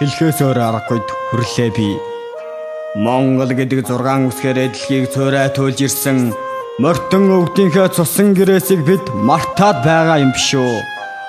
Хэлхээс өөр аргагүй хүрлээ би. Монгол гэдэг 6 үсгээр дэлхийг цөөрэй туйлж ирсэн морьтон өвгдийнхээ цусан гэрээсийг бид мартаад байгаа юм биш үү?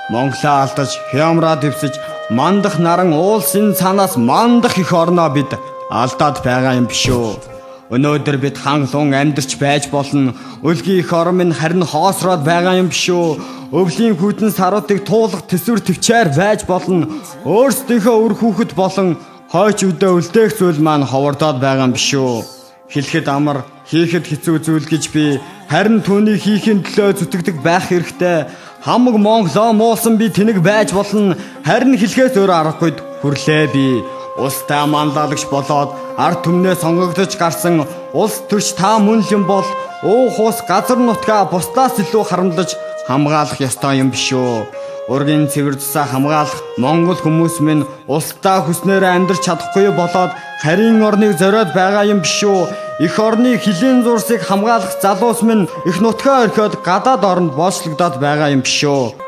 Монголоо алдаж, хямраа дэвсэж, мандах наран уулсын цаанаас мандах их орноо бид алдаад байгаа юм биш үү? Өнөөдөр бид хангалуун амьдарч байж болно. Өлгийн их орон минь харин хоосроод байгаа юм биш үү? Өвлийн хүйтэн саруудыг туулах төсвөр төвчээр байж болно. Өөрсдийнхөө үр хүүхэд болон хойч үдэ үлдээх зүйл маань ховордоод байгаа юм биш үү? Хэлэхэд амар, хийхэд хэцүү зүйл гэж би харин түүний хийхин төлөө зүтгэдэг байх хэрэгтэй. Хамаг Монголоо муулсан би тэнэг байж болно. Харин хэлэхээс өөр аргагүй хүрлээ би. Улстай манлайлагч болоод ард түмнээ сонгогдож гарсан улс төрч та мөн л юм бол уух ус газар нутгаа бусдаас илүү харамлаж хамгаалах ёстой юм биш үү? Ургийн цэвэр засаа хамгаалах монгол хүмүүс минь улстай хүснээр амьдрч чадахгүй болоод харийн орныг зориод байгаа юм биш үү? Эх орны хилийн зурсыг хамгаалах залуус минь их нутгаа орхиод гадаад оронд боочлогдоод байгаа юм биш үү?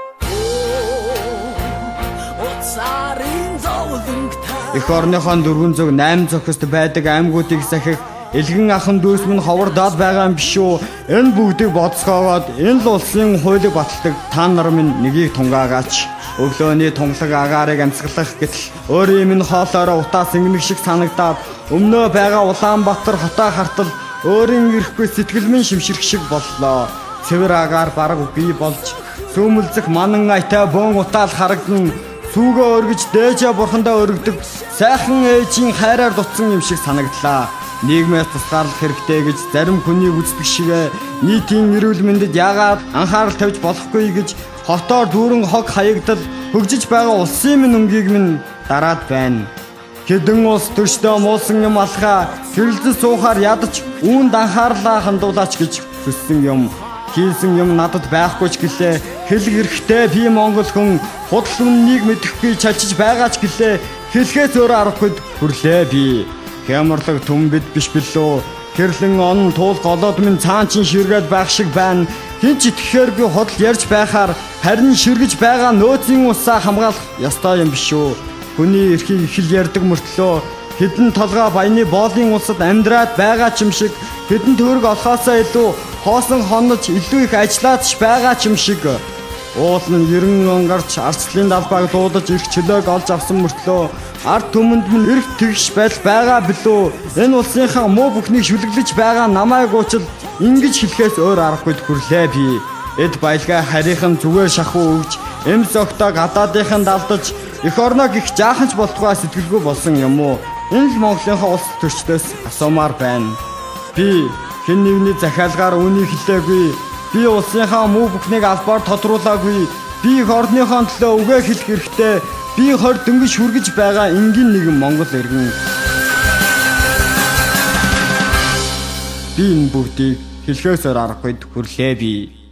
Эх орныхон 408 зохист байдаг аймагуудыг сахих элгэн ахан дүүс минь ховордоод байгаа юм биш үү? Энэ бүгдийг бодсоогоод энэ л улсын хуулийг баталдаг та нар минь нэгийг тунгаагаач. Өглөөний тунгалаг агаарыг амьсгалах гэтэл өөрийн минь хоолоороо утаас ингэнэг шиг санагдаад өмнөө байгаа Улаанбаатар хотоо хартал өөрийн ирэхгүй сэтгэл минь шимширх шиг боллоо. Цэвэр агаар бараг бий болж сүүмэлзэх манан айтай бөөн утаал харагдан сүүгөө өргөж дээжээ бурхандаа өргөдөг сайхан ээжийн хайраар дутсан юм шиг санагдлаа. Нийгмээс тусгаарлах хэрэгтэй гэж зарим хүний үздэг шиг нийтийн эрүүл мэндэд яагаад анхаарал тавьж болохгүй гэж хотоор дүүрэн хог хаягдал хөгжиж байгаа улсын минь өнгийг минь дараад байна. Хэдэн улс төрчдөө муулсан юм алхаа хэрэлзэн суухаар ядаж үүнд анхаарлаа хандуулаач гэж хүссэн юм. Хийсэн юм надад байхгүй ч гэлээ хэлэх хэрэгтэй би монгол хүн худал үннийг мэдэхгүй чалчиж байгаа ч гэлээ хэлхээс өөр аргагүй хүрлээ би. Хямрлаг түн бид биш билүү. Хэрлэн он туул голоод минь цаан чин ширгээд байх шиг байна. Хин ч итгэхээр би худал ярьж байхаар харин ширгэж байгаа нөөцийн усаа хамгаалах ёстой юм биш үү? Хүний эрхийг их л ярьдаг мөртлөө хэдэн толгой баяны боолын улсад амьдраад байгаа ч юм шиг хэдэн төгрөг олохоосоо илүү хоосон хонож илүү их ажиллаад ч байгаа ч юм шиг уул нь 90 он гарч арслын далбааг дуудаж ирэх чөлөөг олж авсан мөртлөө ард түмэнд минь эрх тэгш байл байгаа билүү? Энэ улсынхаа муу бүхнийг шүлэглэж байгаа намайг уучил ингэж хэлэхээс өөр аргагүй хүрлээ би. Эд баялгаа харийнхан зүгээр шахуу өгж эмс огтоо гадаадынхан далдаж эх орноо гих жаахан ч болтугай сэтгэлгүй болсон юм уу? Энэ л Монголынхаа улс төрчдөөс асуумаар байна. Би хэн нэгний захиалгаар үнийг хэлээгүй. Би улсынхаа муу бүхнийг албаар тодруулаагүй. Би эх орныхоо төлөө үгээ хэлэх хэрэгтэй. Би 20 дөнгөж хүргэж байгаа энгийн нэгэн Монгол иргэн. Би энэ бүгдийг хэлхээс аргагүй хүрлээ би.